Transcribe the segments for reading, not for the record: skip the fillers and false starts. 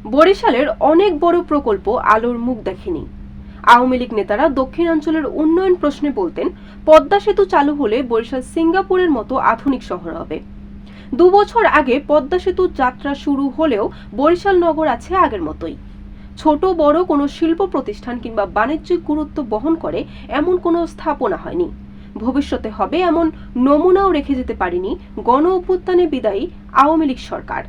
বরিশালের অনেক বড় প্রকল্প আলোর মুখ দেখেনি। আওয়ামী লীগ নেতারা দক্ষিণাঞ্চলের উন্নয়ন প্রশ্নে বলতেন, পদ্মা সেতু চালু হলে বরিশাল সিঙ্গাপুরের মতো আধুনিক শহর হবে। 2 বছর আগে পদ্মা সেতু যাত্রা শুরু হলেও বরিশাল নগর আছে আগের মতোই। ছোট বড় কোনো শিল্প প্রতিষ্ঠান কিংবা বাণিজ্যিক গুরুত্ব বহন করে এমন কোনো স্থাপনা হয়নি। ভবিষ্যতে হবে এমন নমুনাও রেখে যেতে পারেনি গণ অভ্যুত্থানে বিদায়ী আওয়ামী লীগ সরকার।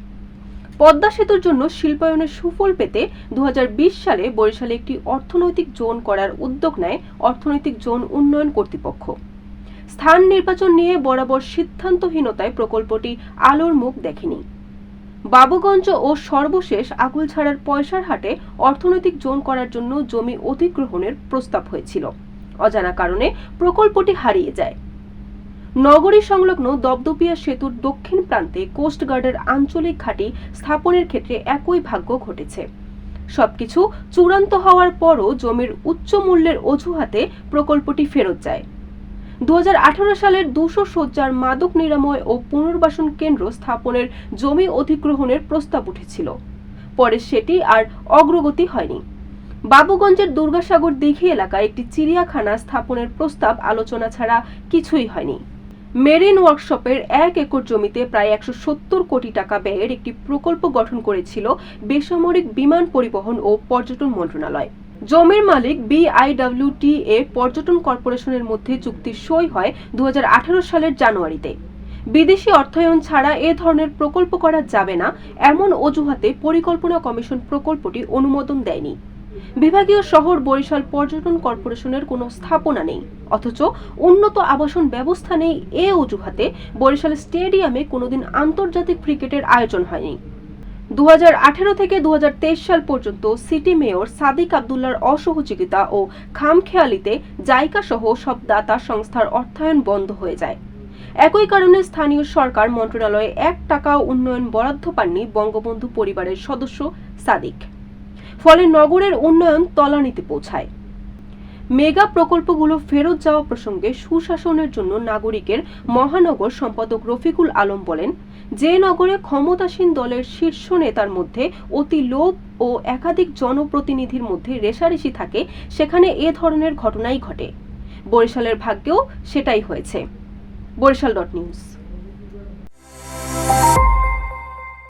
পদ্মা সেতুর জন্য শিল্পায়নের সুফল পেতে 2020 সালে বরিশালে একটি অর্থনৈতিক জোন করার উদ্যোগ নেয় অর্থনৈতিক জোন উন্নয়ন কর্তৃপক্ষ। স্থান নির্বাচন নিয়ে বরাবর সিদ্ধান্তহীনতায় প্রকল্পটি আলোর মুখ দেখেনি। বাবুগঞ্জ ও সর্বশেষ আগুলছাড়ার পয়সারহাটে অর্থনৈতিক জোন করার জন্য জমি অধিগ্রহণের প্রস্তাব হয়েছিল। অজানা কারণে প্রকল্পটি হারিয়ে যায়। নগরী সংলগ্ন দপদপিয়া সেতুর দক্ষিণ প্রান্তে কোস্টগার্ডের আঞ্চলিক ঘাঁটি স্থাপনের ক্ষেত্রে একই ভাগ্য ঘটেছে। সবকিছু চূড়ান্ত হওয়ার পরও জমির উচ্চ মূল্যের অজুহাতে প্রকল্পটি ফেরত যায়। 2018 সালের 200 শয্যার মাদক নিরাময় ও পুনর্বাসন কেন্দ্র স্থাপনের জমি অধিগ্রহণের প্রস্তাব উঠেছিল, পরে সেটি আর অগ্রগতি হয়নি। বাবুগঞ্জের দুর্গাসাগর দিঘি এলাকায় একটি চিড়িয়াখানা স্থাপনের প্রস্তাব আলোচনা ছাড়া কিছুই হয়নি। মেরিন ওয়ার্কশপের 1 একর জমিতে প্রায় 170 কোটি টাকা ব্যয়ের একটি প্রকল্প গঠন করেছিল বেসামরিক বিমান পরিবহন ও পর্যটন মন্ত্রণালয়। জমির মালিক BIWTA পর্যটন কর্পোরেশনের মধ্যে চুক্তি সই হয় 2018 সালের জানুয়ারিতে। বিদেশি অর্থায়ন ছাড়া এ ধরনের প্রকল্প করা যাবে না এমন অজুহাতে পরিকল্পনা কমিশন প্রকল্পটি অনুমোদন দেয়নি। বিভাগীয় শহর বরিশাল পর্যটন কর্পোরেশনের কোনো স্থাপনা নেই, অথচ উন্নত আবাসন ব্যবস্থা নেই এ অজুহাতে বরিশাল স্টেডিয়ামে কোনোদিন আন্তর্জাতিক ক্রিকেটের আয়োজন হয়নি। 2018 থেকে 2023 সাল পর্যন্ত সিটি মেয়র সাদিক আব্দুল্লাহর অসহযোগিতা ও খামখেয়ালিতে জাইকা সহ সব দাতা সংস্থার অর্থায়ন বন্ধ হয়ে যায়। একই কারণে স্থানীয় সরকার মন্ত্রণালয়ে 1 টাকাও উন্নয়ন বরাদ্দ পাননি বঙ্গবন্ধু পরিবারের সদস্য সাদিক। ফলে নগরের উন্নয়ন তলানিতে পৌঁছায়। মেগা প্রকল্পগুলো ফেরত যাওয়া প্রসঙ্গে সুশাসনের জন্য নাগরিকের মহানগর সম্পাদক রফিকুল আলম বলেন, যে নগরে ক্ষমতাসীন দলের শীর্ষ নেতার মধ্যে অতি লোভ ও একাধিক জনপ্রতিনিধির মধ্যে রেষারেষি থাকে সেখানে এ ধরনের ঘটনাই ঘটে। বরিশালের ভাগ্যেও সেটাই হয়েছে। বরিশাল.নিউজ।